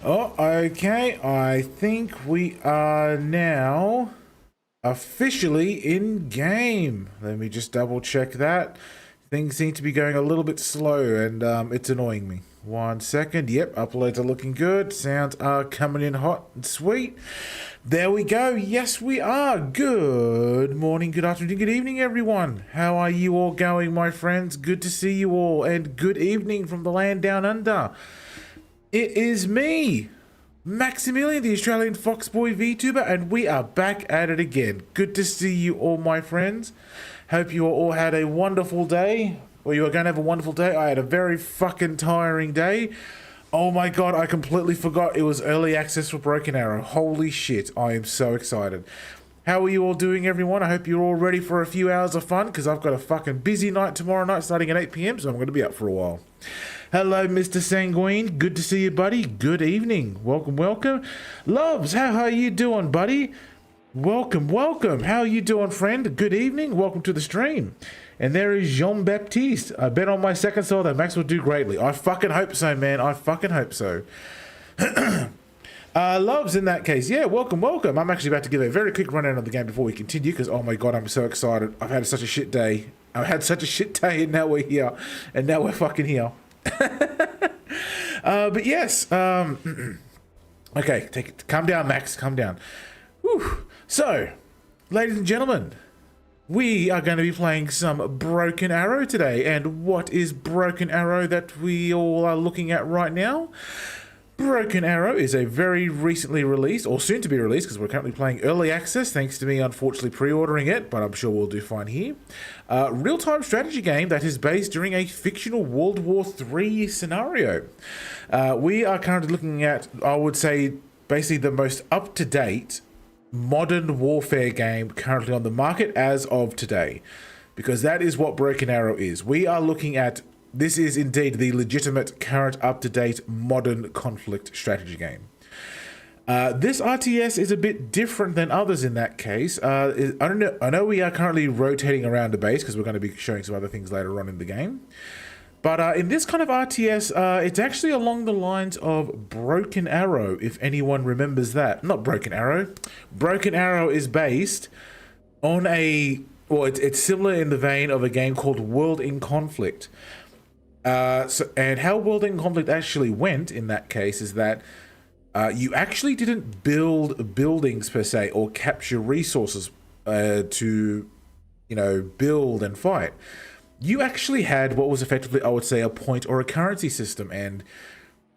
Oh, okay. I think we are now officially in game. Let me just double check that. Things seem to be going a little bit slow and it's annoying me. 1 second. Yep, uploads are looking good. Sounds are coming in hot and sweet. There we go. Yes, we are. Good morning, good afternoon, good evening, everyone. How are you all going, my friends? Good to see you all, and good evening from the land down under. It is me, Maximilian, the Australian Foxboy VTuber, and we are back at it again. Good to see you all, my friends. Hope you all had a wonderful day, or you are going to have a wonderful day. I had a very fucking tiring day. Oh my god, I completely forgot it was early access for Broken Arrow. Holy shit, I am so excited. How are you all doing, everyone? I hope you're all ready for a few hours of fun, because I've got a fucking busy night tomorrow night starting at 8 p.m, so I'm going to be up for a while. Hello, Mr. Sanguine. Good to see you, buddy. Good evening. Welcome, welcome. Loves, how are you doing, buddy? Welcome, welcome. How are you doing, friend? Good evening. Welcome to the stream. And there is Jean-Baptiste. I bet on my second soul that Max will do greatly. I fucking hope so, man. I fucking hope so. Loves, in that case, yeah, welcome, welcome. I'm actually about to give a very quick rundown of the game before we continue, because, oh my god, I'm so excited. I've had such a shit day. I've had such a shit day, and now we're here. And now we're fucking here. But yes, okay, take it. Calm down, Max. Calm down. Whew. So, ladies and gentlemen, we are going to be playing some Broken Arrow today. And what is Broken Arrow that we all are looking at right now? Broken Arrow is a very recently released, or soon to be released, because we're currently playing early access, thanks to me unfortunately pre-ordering it, but I'm sure we'll do fine here. Real-time strategy game that is based during a fictional World War III scenario. We are currently looking at, I would say, basically the most up-to-date modern warfare game currently on the market as of today, because that is what Broken Arrow is. We are looking at, this is indeed the legitimate, current, up-to-date, modern conflict strategy game. This RTS is a bit different than others in that case. I don't know. I know we are currently rotating around the base because we're going to be showing some other things later on in the game. But in this kind of RTS, it's actually along the lines of Broken Arrow, if anyone remembers that. Not Broken Arrow. Broken Arrow is based on a... Well, it's similar in the vein of a game called World in Conflict. And how World in Conflict actually went in that case is that you actually didn't build buildings per se or capture resources to, you know, build and fight. You actually had what was effectively, I would say, a point or a currency system, and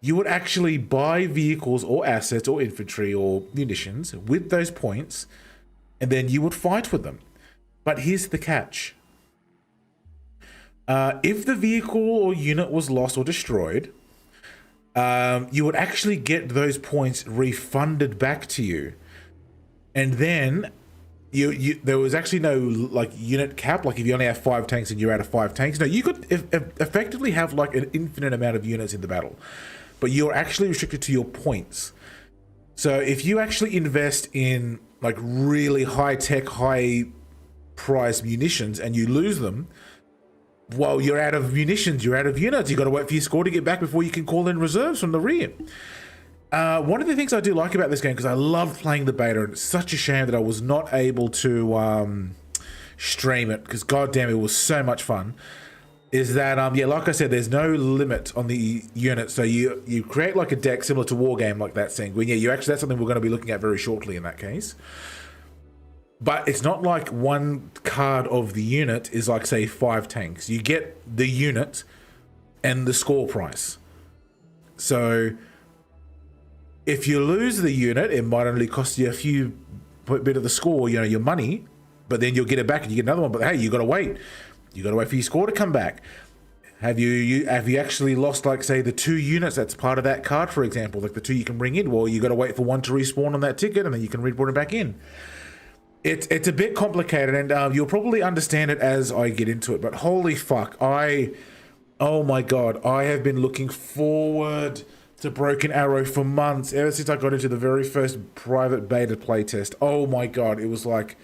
you would actually buy vehicles or assets or infantry or munitions with those points, and then you would fight with them. But here's the catch. If the vehicle or unit was lost or destroyed, you would actually get those points refunded back to you. And then there was actually no like unit cap, like if you only have 5 tanks and you're out of 5 tanks. No, you could effectively have like an infinite amount of units in the battle, but you're actually restricted to your points. So if you actually invest in like really high-tech, high-priced munitions and you lose them, well, you're out of munitions, you're out of units. You've got to wait for your score to get back before you can call in reserves from the rear. One of the things I do like about this game, because I love playing the beta, and it's such a shame that I was not able to stream it, because goddamn, it was so much fun, is that, yeah, like I said, there's no limit on the units. So you create like a deck similar to Wargame, like that Sanguine. Yeah, that's something we're going to be looking at very shortly in that case. But it's not like one card of the unit is like, say, 5 tanks. You get the unit and the score price. So if you lose the unit, it might only cost you a few bit of the score, you know, your money, but then you'll get it back and you get another one. But hey, you got to wait. You got to wait for your score to come back. Have you actually lost, like, say, the 2 units that's part of that card, for example, like the 2 you can bring in? Well, you got to wait for one to respawn on that ticket, and then you can bring it back in. It's a bit complicated, and you'll probably understand it as I get into it, but holy fuck, oh my god, I have been looking forward to Broken Arrow for months, ever since I got into the very first private beta playtest. Oh my god, it was like,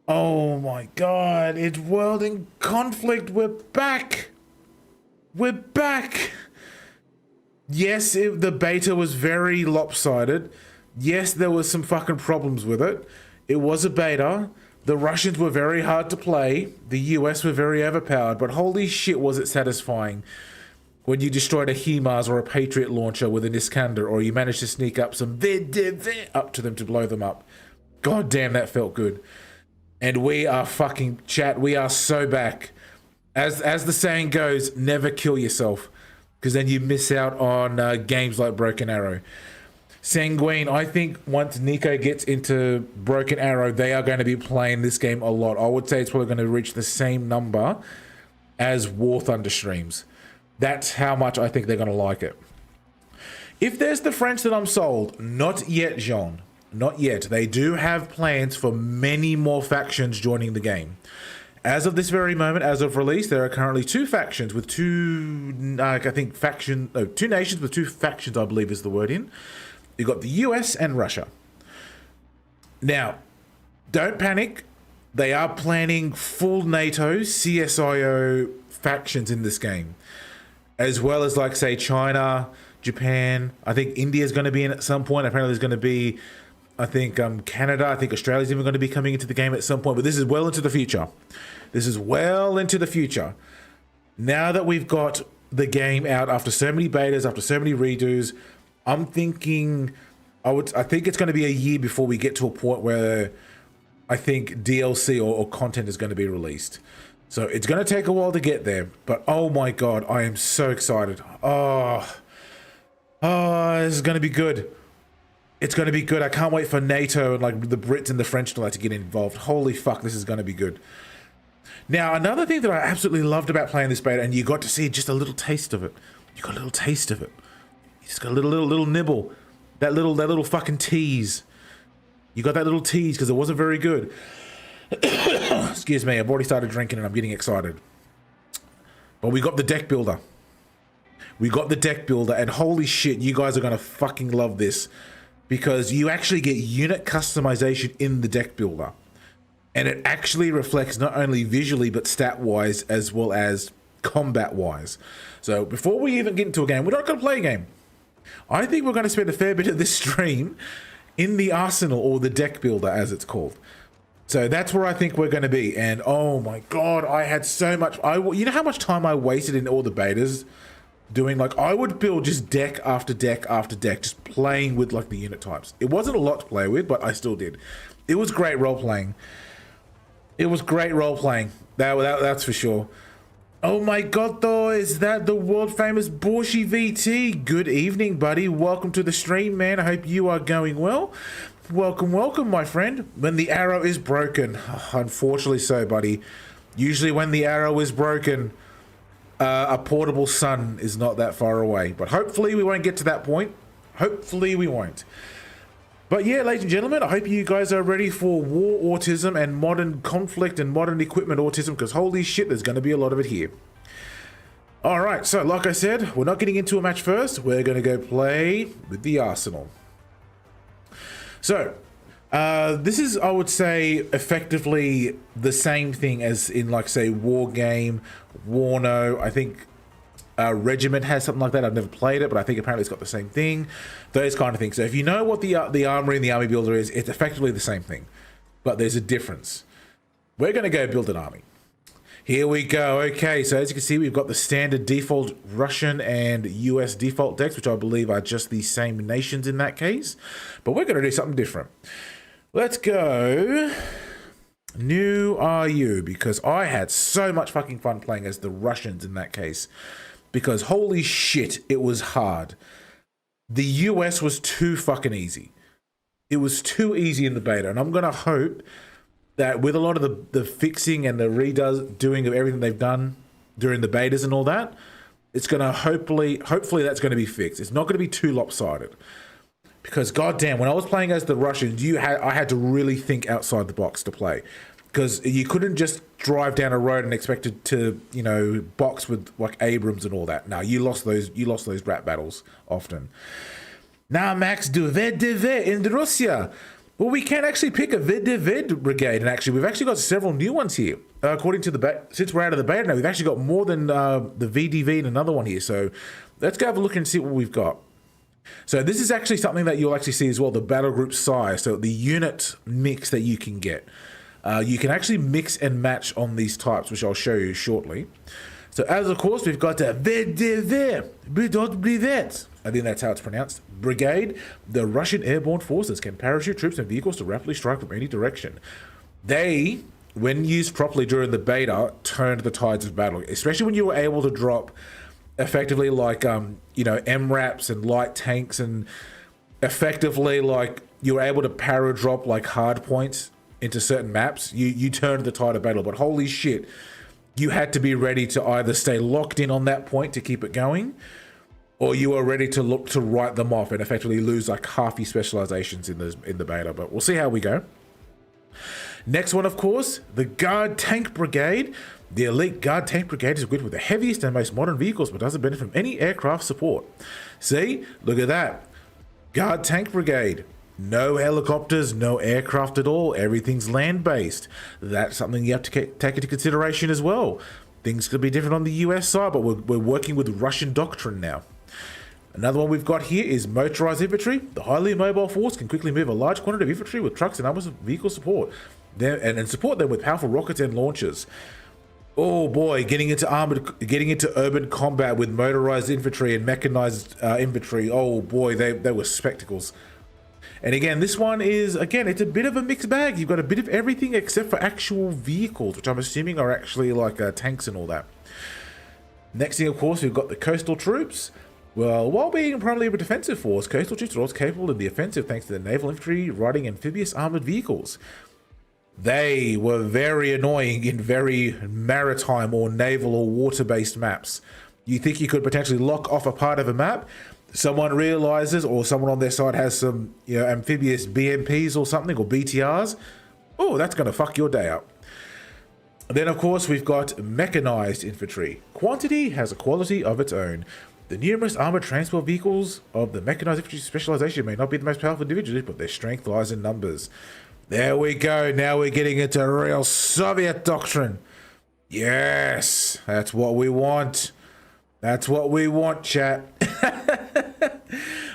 oh my god, it's World in Conflict, we're back! We're back! Yes, the beta was very lopsided. Yes, there was some fucking problems with it. It was a beta. The Russians were very hard to play. The US were very overpowered. But holy shit, was it satisfying when you destroyed a HIMARS or a Patriot launcher with an Iskander, or you managed to sneak up some up to them to blow them up. God damn, that felt good. And we are fucking, chat, we are so back. As the saying goes, never kill yourself, because then you miss out on games like Broken Arrow. Sanguine, I think once Nico gets into Broken Arrow, they are going to be playing this game a lot. I would say it's probably going to reach the same number as War Thunder streams. That's how much I think they're going to like it. If there's the French, that I'm sold. Not yet, Jean. Not yet. They do have plans for many more factions joining the game. As of this very moment, as of release, there are currently two factions with two nations with two factions, I believe is the word in. You've got the US and Russia. Now, don't panic. They are planning full NATO, CSIO factions in this game. As well as, like, say, China, Japan. I think India's going to be in at some point. Apparently there's going to be, I think, Canada. I think Australia's even going to be coming into the game at some point. But this is well into the future. This is well into the future. Now that we've got the game out after so many betas, after so many redos, I'm thinking, I think it's going to be a year before we get to a point where I think DLC or content is going to be released. So it's going to take a while to get there, but oh my God, I am so excited. Oh, this is going to be good. It's going to be good. I can't wait for NATO and like the Brits and the French to get involved. Holy fuck, this is going to be good. Now, another thing that I absolutely loved about playing this beta, and you got to see just a little taste of it. You got a little taste of it. You just got a little nibble. That little fucking tease. You got that little tease because it wasn't very good. Excuse me, I've already started drinking and I'm getting excited. But we got the deck builder. We got the deck builder, and holy shit, you guys are going to fucking love this, because you actually get unit customization in the deck builder. And it actually reflects not only visually, but stat-wise, as well as combat-wise. So before we even get into a game, we're not going to play a game. I think we're going to spend a fair bit of this stream in the arsenal, or the deck builder as it's called. So that's where I think we're going to be. And oh my God, I had so much, you know how much time I wasted in all the betas doing, like, I would build just deck after deck after deck, just playing with like the unit types. It wasn't a lot to play with, but I still did. It was great role playing. It was great role playing. That's for sure. Oh my God, though, is that the world famous Borshi VT? Good evening, buddy. Welcome to the stream, man. I hope you are going well. Welcome, welcome, my friend. When the arrow is broken. Unfortunately so, buddy. Usually when the arrow is broken, a portable sun is not that far away. But hopefully we won't get to that point. Hopefully we won't. But yeah, ladies and gentlemen, I hope you guys are ready for war autism and modern conflict and modern equipment autism, because holy shit, there's going to be a lot of it here. Alright, so like I said, we're not getting into a match first. We're going to go play with the arsenal. So, this is, I would say, effectively the same thing as in, like, say, War Game, Warno. I think Regiment has something like that. I've never played it, but I think apparently it's got the same thing. Those kind of things. So if you know what the armory and the army builder is, it's effectively the same thing, but there's a difference. We're going to go build an army. Here we go. Okay, so as you can see, we've got the standard default Russian and US default decks, which I believe are just the same nations in that case. But we're going to do something different. Let's go new RU, because I had so much fucking fun playing as the Russians in that case. Because holy shit, it was hard. The US was too fucking easy. It was too easy in the beta, and I'm going to hope that with a lot of the fixing and the doing of everything they've done during the betas and all that, it's going to hopefully that's going to be fixed. It's not going to be too lopsided. Because goddamn, when I was playing as the Russians, I had to really think outside the box to play. Because you couldn't just drive down a road and expect it to, you know, box with like Abrams and all that. No, you lost those rap battles often. Now, Max, du in Russia. Well, we can actually pick a Vid brigade, and actually, we've actually got several new ones here. According to the since we're out of the beta now, we've actually got more than the VDV and another one here. So let's go have a look and see what we've got. So this is actually something that you'll actually see as well, the battle group size. So the unit mix that you can get. You can actually mix and match on these types, which I'll show you shortly. So as of course, we've got a VDV, I think that's how it's pronounced. Brigade. The Russian airborne forces can parachute troops and vehicles to rapidly strike from any direction. They, when used properly during the beta, turned the tides of battle, especially when you were able to drop effectively like, you know, MRAPs and light tanks, and effectively like you were able to para drop like hard points into certain maps. You turned the tide of battle, but holy shit, you had to be ready to either stay locked in on that point to keep it going, or you are ready to look to write them off and effectively lose like half your specializations in the beta. But we'll see how we go. Next one, of course, the Guard Tank Brigade. The elite Guard Tank Brigade is equipped with the heaviest and most modern vehicles, but doesn't benefit from any aircraft support. See, look at that. Guard Tank Brigade. No helicopters, no aircraft at all. Everything's land-based. That's something you have to take into consideration as well. Things could be different on the US side, but we're working with Russian doctrine now. Another one we've got here is motorized infantry. The highly mobile force can quickly move a large quantity of infantry with trucks and other vehicle support, and support them with powerful rockets and launchers. Oh boy, getting into urban combat with motorized infantry and mechanized infantry. Oh boy, they were spectacles. And again, this one is, again, it's a bit of a mixed bag. You've got a bit of everything except for actual vehicles, which I'm assuming are actually like tanks and all that. Next thing, of course, we've got the coastal troops. Well, while being primarily a defensive force, coastal troops are also capable of the offensive thanks to the naval infantry riding amphibious armored vehicles. They were very annoying in very maritime or naval or water-based maps. You think you could potentially lock off a part of a map, someone realizes, or someone on their side has some, you know, amphibious BMPs or something, or BTRs. Oh, that's going to fuck your day up. Then, of course, we've got mechanized infantry. Quantity has a quality of its own. The numerous armored transport vehicles of the mechanized infantry specialization may not be the most powerful individually, but their strength lies in numbers. There we go. Now we're getting into real Soviet doctrine. Yes, that's what we want. That's what we want, chat.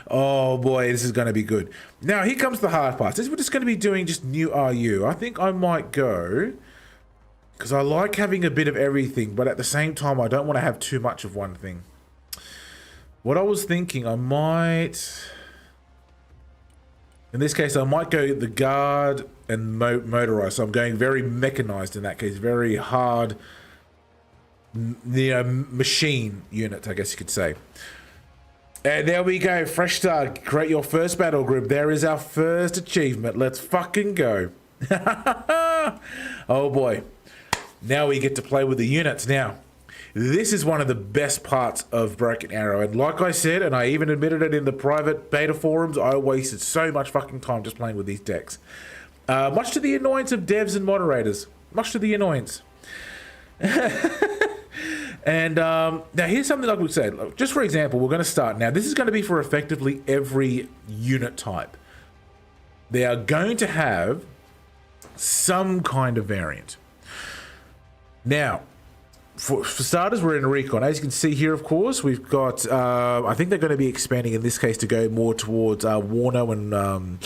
Oh boy, this is going to be good. Now, here comes the hard part. We're just going to be doing just new RU. I think I might go, because I like having a bit of everything, but at the same time, I don't want to have too much of one thing. What I was thinking, I might... In this case, I might go the Guard and motorized. So I'm going very mechanized in that case. Very hard, you know, machine unit, I guess you could say. And there we go. Fresh start. Create your first battle group. There is our first achievement. Let's fucking go. Oh boy. Now we get to play with the units. Now, this is one of the best parts of Broken Arrow, and like I said, and I even admitted it in the private beta forums, I wasted so much fucking time just playing with these decks. Much to the annoyance of devs and moderators. Much to the annoyance. And now here's something like we said. Just for example, we're going to start now. This is going to be for effectively every unit type. They are going to have some kind of variant. Now, for starters, we're in recon. As you can see here, of course, we've got, I think they're going to be expanding in this case to go more towards Warno and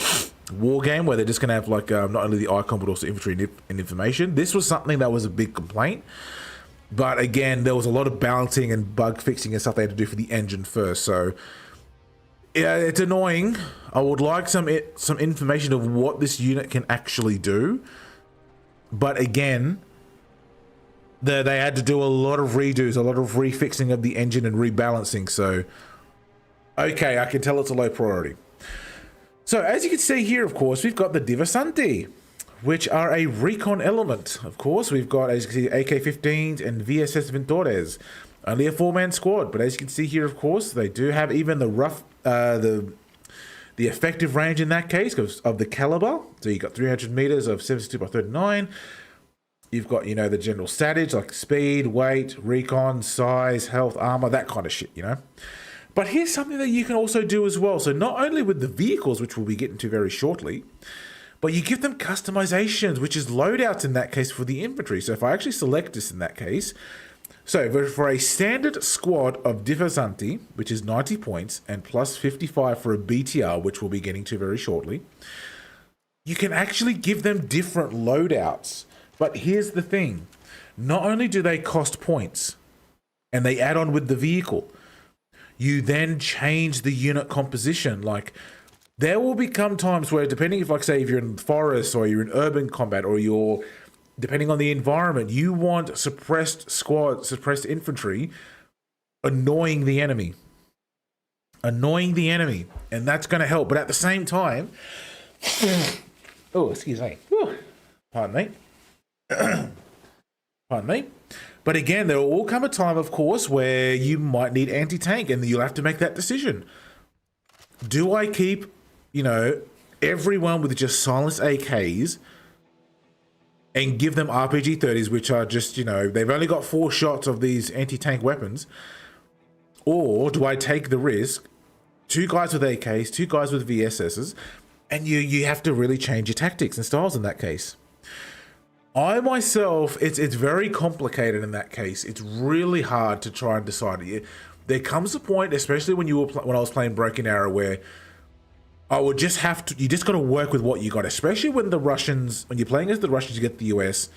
War Game, where they're just going to have like not only the icon, but also infantry and information. This was something that was a big complaint. But again, there was a lot of balancing and bug fixing and stuff they had to do for the engine first. So yeah, it's annoying. I would like some information of what this unit can actually do. But again, they had to do a lot of redos, a lot of refixing of the engine and rebalancing. So, okay, I can tell it's a low priority. So, as you can see here, of course, we've got the Diversanti, which are a recon element. Of course, we've got, as you can see, AK-15s and VSS Ventores. Only a 4-man squad, but as you can see here, of course, they do have even the rough, the effective range in that case of the caliber. So you've got 300 meters of 72 by 39. You've got, you know, the general statage like speed, weight, recon, size, health, armor, that kind of shit, you know. But here's something that you can also do as well. So not only with the vehicles, which we'll be getting to very shortly, But you give them customizations, which is loadouts in that case for the infantry. So if I actually select this in that case, so for a standard squad of Diversanti, which is 90 points, and plus 55 for a BTR, which we'll be getting to very shortly, you can actually give them different loadouts. But here's the thing. Not only do they cost points, and they add on with the vehicle, you then change the unit composition. Like, there will become times where, depending if, like, say, if you're in forest or you're in urban combat or you're, depending on the environment, you want suppressed squad, suppressed infantry, annoying the enemy. Annoying the enemy. And that's going to help. But at the same time, oh, excuse me. Pardon me. Pardon me. But again, there will come a time, of course, where you might need anti-tank and you'll have to make that decision. Do I keep, you know, everyone with just silenced AKs and give them RPG 30s, which are just, you know, they've only got 4 shots of these anti-tank weapons? Or do I take the risk, 2 guys with AKs, 2 guys with VSSs, and you have to really change your tactics and styles in that case? I myself, it's very complicated in that case. It's really hard to try and decide. There comes a point, especially when when I was playing Broken Arrow, where I would just have to. You just got to work with what you got. Especially when when you're playing as the Russians, you get the US.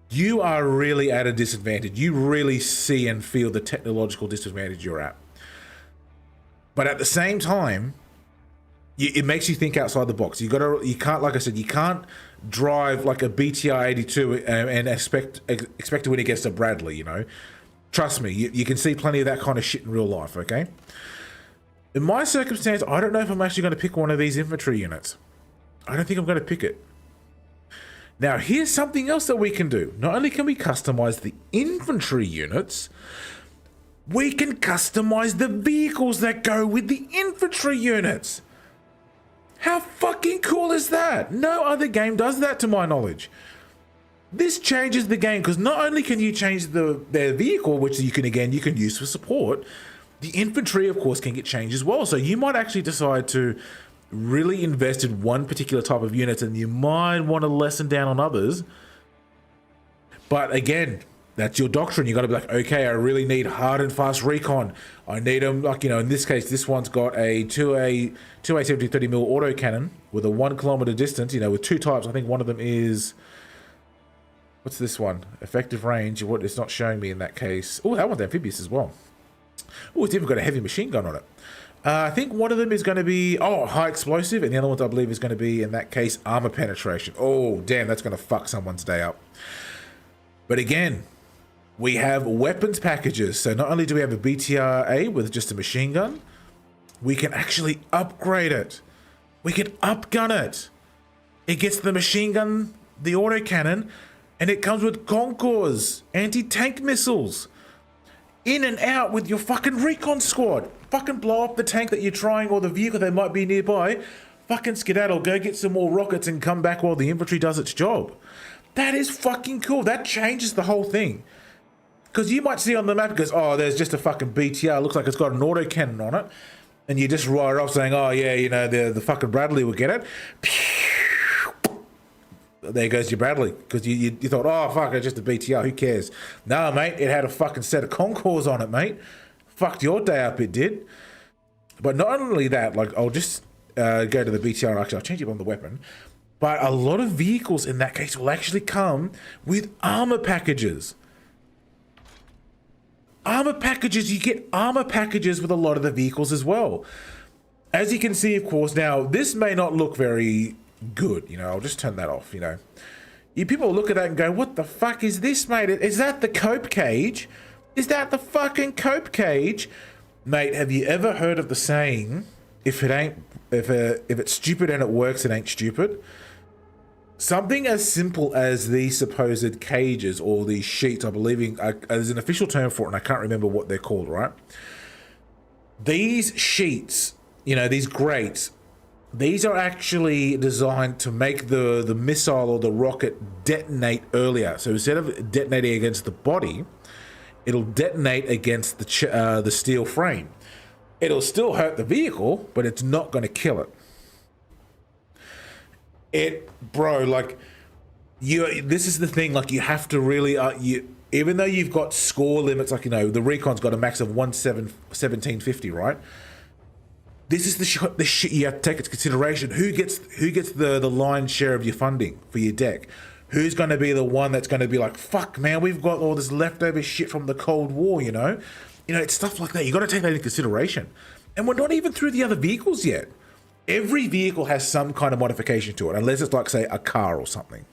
You are really at a disadvantage. You really see and feel the technological disadvantage you're at. But at the same time, it makes you think outside the box. You can't, like I said, you can't drive like a BTR 82 and expect to win against a Bradley, you know. Trust me, you can see plenty of that kind of shit in real life, okay? In my circumstance, I don't know if I'm actually going to pick one of these infantry units. I don't think I'm going to pick it. Now, here's something else that we can do. Not only can we customize the infantry units, we can customize the vehicles that go with the infantry units. How fucking cool is that? No other game does that to my knowledge. This changes the game because not only can you change their vehicle, which you can use for support, the infantry, of course, can get changed as well. So you might actually decide to really invest in one particular type of unit and you might want to lessen down on others. But again, that's your doctrine. You got to be like, okay, I really need hard and fast recon. I need them, like, you know, in this case, this one's got a 2A 70-30mm autocannon with a 1 kilometer distance, you know, with 2 types. I think one of them is, what's this one? Effective range. What it's not showing me in that case. Oh, that one's amphibious as well. Oh, it's even got a heavy machine gun on it. I think one of them is going to be, high explosive, and the other one, I believe, is going to be, in that case, armor penetration. Oh, damn, that's going to fuck someone's day up. But again, we have weapons packages. So not only do we have a BTR-A with just a machine gun, we can actually upgrade it. We can upgun it. It gets the machine gun, the autocannon, and it comes with Concours, anti-tank missiles. In and out with your fucking recon squad. Fucking blow up the tank that you're trying or the vehicle that might be nearby. Fucking skedaddle, go get some more rockets and come back while the infantry does its job. That is fucking cool. That changes the whole thing. Because you might see on the map, it goes, oh, there's just a fucking BTR. Looks like it's got an autocannon on it. And you just write it off saying, oh, yeah, you know, the fucking Bradley will get it. There goes your Bradley. Because you thought, oh, fuck, it's just a BTR. Who cares? No, mate, it had a fucking set of Concours on it, mate. Fucked your day up, it did. But not only that, like, I'll just go to the BTR. Actually, I'll change it on the weapon. But a lot of vehicles in that case will actually come with armor packages. Armor packages, you get armor packages with a lot of the vehicles as well. As you can see, of course, now, this may not look very good, you know, I'll just turn that off, you know. People look at that and go, what the fuck is this, mate? Is that the cope cage? Is that the fucking cope cage? Mate, have you ever heard of the saying, if it's stupid and it works, it ain't stupid? Something as simple as these supposed cages or these sheets, I believe, there's an official term for it and I can't remember what they're called, right? These sheets, you know, these grates, these are actually designed to make the missile or the rocket detonate earlier. So instead of detonating against the body, it'll detonate against the steel frame. It'll still hurt the vehicle, but it's not going to kill it. Bro, like, this is the thing, like, you have to really, even though you've got score limits, like, the Recon's got a max of 1750, right? This is the shit you have to take into consideration. Who gets the lion's share of your funding for your deck? Who's going to be the one that's going to be like, fuck, man, we've got all this leftover shit from the Cold War, it's stuff like that. You got to take that into consideration. And we're not even through the other vehicles yet. Every vehicle has some kind of modification to it, unless it's like, say, a car or something.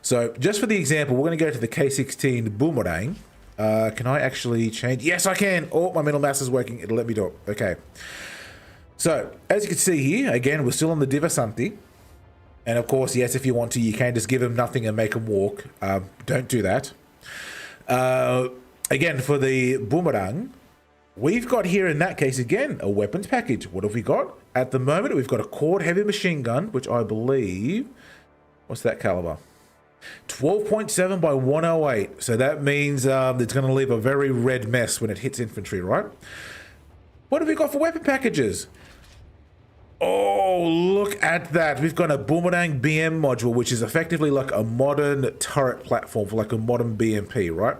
So just for the example, we're going to go to the K16 Boomerang. Can I actually change? Yes, I can. Oh, my middle mouse is working. It'll let me do it. Okay. So as you can see here, again, we're still on the Diversanti. And of course, yes, if you want to, you can just give him nothing and make him walk. Don't do that. Again, for the Boomerang, we've got here in that case, again, a weapons package. What have we got? At the moment, we've got a quad heavy machine gun, which I believe, what's that caliber? 12.7 by 108. So that means it's going to leave a very red mess when it hits infantry, right? What have we got for weapon packages? Oh, look at that. We've got a Boomerang BM module, which is effectively like a modern turret platform for like a modern BMP, right?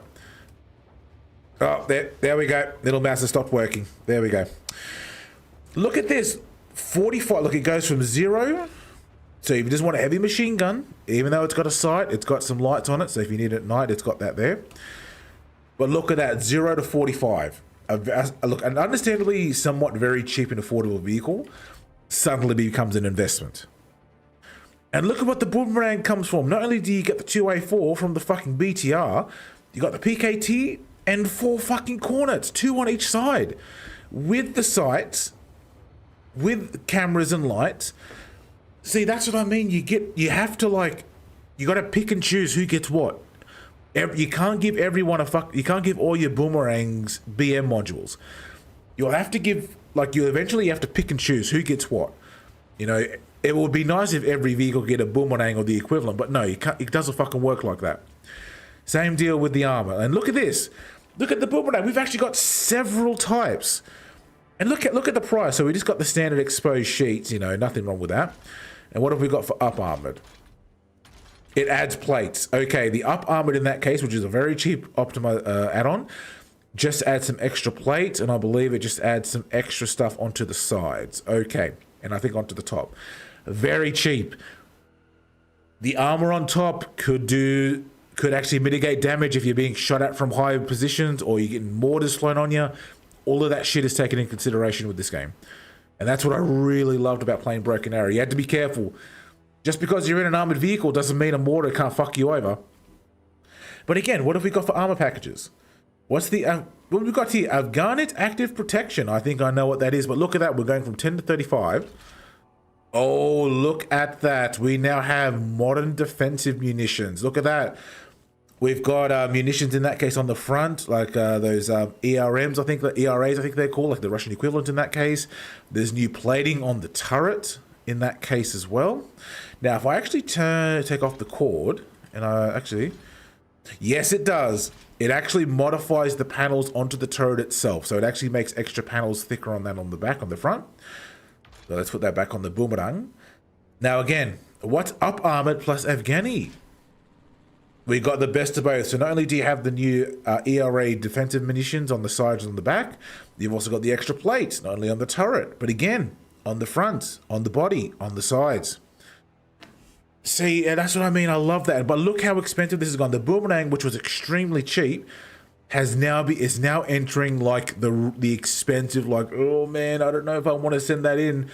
Oh, there we go. Little mouse has stopped working. There we go. Look at this. 45. Look, it goes from 0. So if you just want a heavy machine gun, even though it's got a sight, it's got some lights on it. So if you need it at night, it's got that there. But look at that. 0 to 45. Look, an understandably somewhat very cheap and affordable vehicle suddenly becomes an investment. And look at what the Boomerang comes from. Not only do you get the 2A4 from the fucking BTR, you got the PKT and 4 fucking cornets, 2 on each side, with the sights, with cameras and lights. See, that's what I mean. You have to, like, you got to pick and choose who gets what. You can't give everyone you can't give all your Boomerangs BM modules. You'll have to give, like, you eventually have to pick and choose who gets what. It would be nice if every vehicle get a Boomerang or the equivalent, but no, you can't. It doesn't fucking work like that. Same deal with the armor. And look at this. Look at the Boomerang. We've actually got several types. And look at the price. So we just got the standard exposed sheets, nothing wrong with that. And what have we got for up armored? It adds plates. Okay, the up armored in that case, which is a very cheap Optima add-on, just adds some extra plates, and I believe it just adds some extra stuff onto the sides. Okay, and I think onto the top. Very cheap. The armor on top could actually mitigate damage if you're being shot at from high positions or you're getting mortars thrown on you. All of that shit is taken in consideration with this game. And that's what I really loved about playing Broken Arrow. You had to be careful. Just because you're in an armored vehicle doesn't mean a mortar can't fuck you over. But again, what have we got for armor packages? What have we got here? Afghanit Active Protection. I think I know what that is, but look at that. We're going from 10 to 35. Oh, look at that. We now have modern defensive munitions. Look at that. We've got munitions in that case on the front, like those ERMs, I think, the ERAs, I think they're called, like the Russian equivalent in that case. There's new plating on the turret in that case as well. Now, if I actually take off the cord, and yes, it does. It actually modifies the panels onto the turret itself. So it actually makes extra panels thicker on that on the back, on the front. So let's put that back on the Boomerang. Now, again, what's up armored plus Afghani? We got the best of both. So not only do you have the new ERA defensive munitions on the sides and on the back, you've also got the extra plates, not only on the turret, but again, on the front, on the body, on the sides. See, and that's what I mean. I love that. But look how expensive this has gone. The Boomerang, which was extremely cheap, is now entering like the expensive, like, oh man, I don't know if I want to send that in.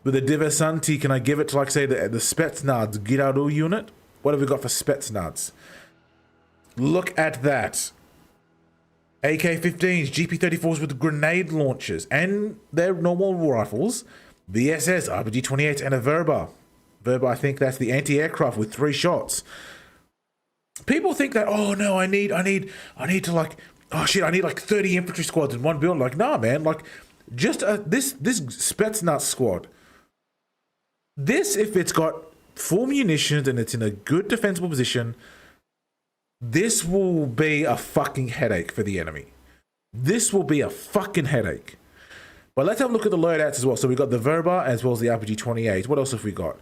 With the Diversanti, can I give it to, like, say, the Spetsnaz Girado unit? What have we got for Spetsnaz? Look at that. AK-15s, GP-34s with grenade launchers, and their normal rifles, VSS, RPG-28, and a Verba. Verba, I think that's the anti-aircraft with 3 shots. People think that, oh no, I need to, like, oh shit, I need like 30 infantry squads in one build. Like, nah, man, like, just this Spetsnaz squad. This, if it's got full munitions and it's in a good defensible position, this will be a fucking headache for the enemy. This will be a fucking headache. But let's have a look at the loadouts as well. So we've got the Verba as well as the RPG-28. What else have we got?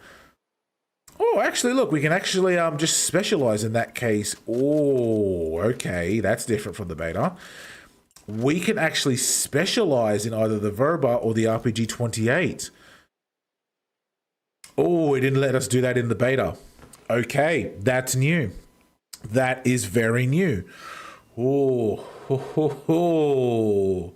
Oh, actually, look, we can actually just specialize in that case. Oh, okay, that's different from the beta. We can actually specialize in either the Verba or the RPG-28. Oh, it didn't let us do that in the beta. Okay, that's new. That is very new. Oh, ho, ho, ho.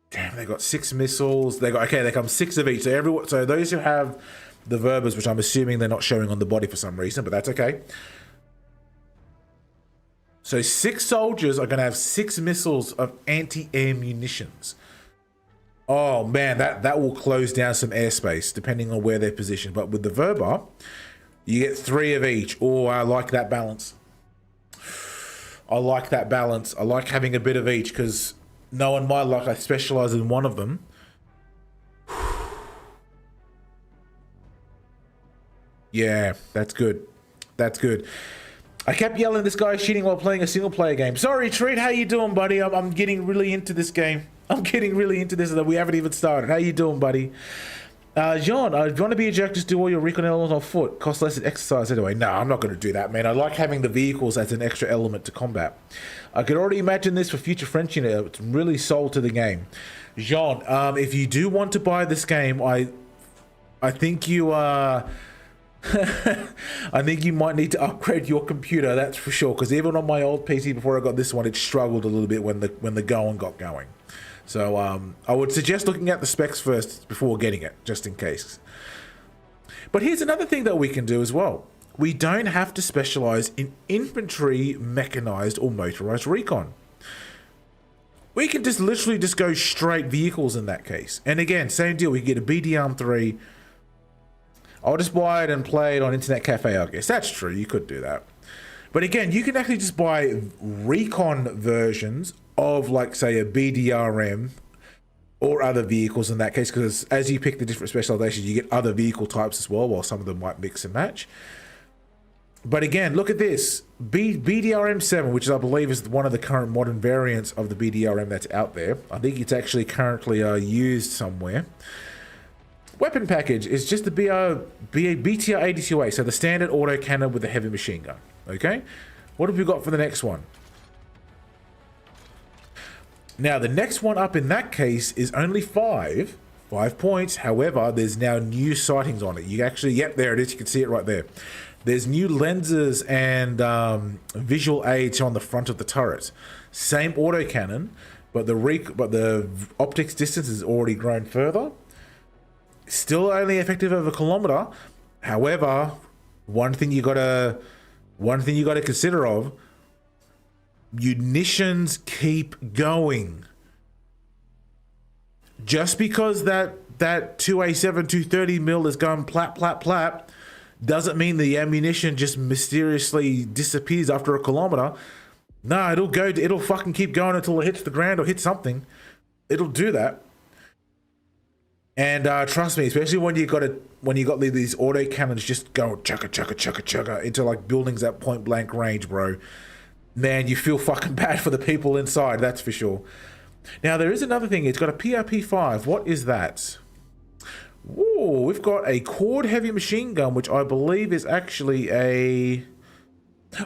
Damn, they got 6 missiles. They come 6 of each. So those who have the Verbas, which I'm assuming they're not showing on the body for some reason, but that's okay. So 6 soldiers are going to have 6 missiles of anti-air munitions. Oh man, that will close down some airspace depending on where they're positioned. But with the Verba, you get 3 of each. Oh, I like that balance. I like that balance. I like having a bit of each because knowing my luck, I specialize in one of them. Yeah, that's good. That's good. I kept yelling, this guy's cheating while playing a single player game. Sorry, Treat, how you doing, buddy? I'm getting really into this game. I'm getting really into this that we haven't even started. How you doing, buddy? Jean, if you want to be a jerk, just do all your recon elements on foot. Cost less than exercise anyway. No, I'm not going to do that, man. I like having the vehicles as an extra element to combat. I could already imagine this for future French unit. It's really sold to the game. Jean, if you do want to buy this game, I think you I think you might need to upgrade your computer, that's for sure, because even on my old PC before I got this one, it struggled a little bit when the going got going. So I would suggest looking at the specs first before getting it, just in case. But here's another thing that we can do as well. We don't have to specialize in infantry, mechanized, or motorized recon. We can just literally just go straight vehicles in that case. And again, same deal, we can get a BD 3. I'll just buy it and play it on Internet Cafe, I guess. That's true, you could do that. But again, you can actually just buy recon versions of, like, say, a BDRM or other vehicles in that case, because as you pick the different specializations, you get other vehicle types as well, while some of them might mix and match. But again, look at this. BDRM 7, which I believe is one of the current modern variants of the BDRM that's out there. I think it's actually currently used somewhere. Weapon package is just the BTR 82A, so the standard autocannon with the heavy machine gun. Okay, what have we got for the next one? Now the next one up in that case is only 5 points. However, there's now new sightings on it. You actually, yep, there it is. You can see it right there. There's new lenses and visual aids on the front of the turret. Same autocannon, but the optics distance has already grown further. Still only effective over a kilometer. However, one thing you gotta consider of, munitions keep going. Just because that 2A7 230 mil is going plap plap plap doesn't mean the ammunition just mysteriously disappears after a kilometer. No, it'll fucking keep going until it hits the ground or hits something. It'll do that. And trust me, especially when you got these auto cannons just going chugga chugga chugga chugga into like buildings at point blank range, bro. Man, you feel fucking bad for the people inside, that's for sure. Now there is another thing. It's got a PRP-5. What is that? Ooh, we've got a Cord heavy machine gun, which I believe is actually a.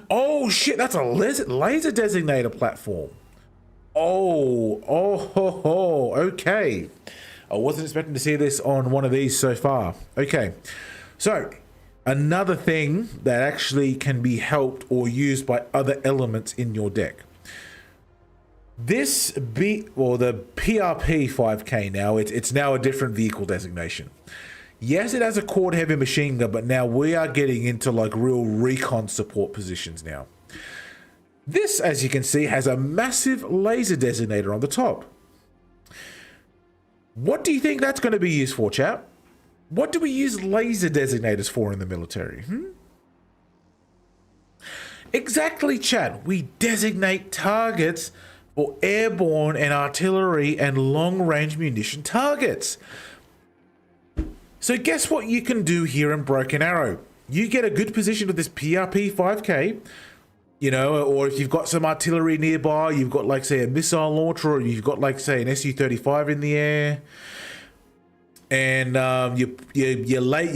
Oh shit! That's a laser designator platform. Oh, okay. I wasn't expecting to see this on one of these so far. Okay, so another thing that actually can be helped or used by other elements in your deck. This the PRP 5K now, it's now a different vehicle designation. Yes, it has a Cord heavy machine gun, but now we are getting into like real recon support positions now. This, as you can see, has a massive laser designator on the top. What do you think that's going to be used for, chap? What do we use laser designators for in the military? Exactly, Chad. We designate targets for airborne and artillery and long-range munition targets. So guess what you can do here in Broken Arrow? You get a good position with this PRP 5K, you know, or if you've got some artillery nearby, you've got like, say, a missile launcher, or you've got like, say, an Su-35 in the air. and you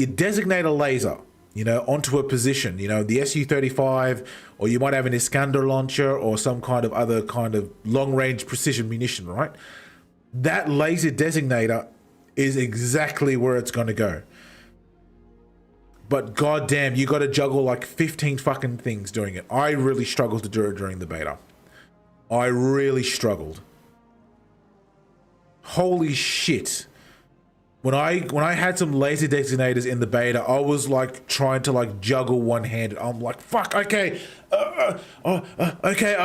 designate a laser, onto a position, the Su-35, or you might have an Iskander launcher or some kind of other kind of long-range precision munition, right? That laser designator is exactly where it's going to go. But goddamn, you got to juggle like 15 fucking things doing it. I really struggled to do it during the beta. I really struggled. Holy shit. When I had some laser designators in the beta, I was like trying to like juggle one-handed. I'm like, fuck, okay. Okay,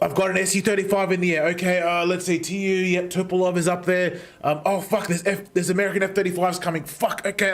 I've got an Su-35 in the air. Okay, let's see, TU, yep, Tupolev is up there. Oh fuck, there's American F-35s coming. Fuck, okay.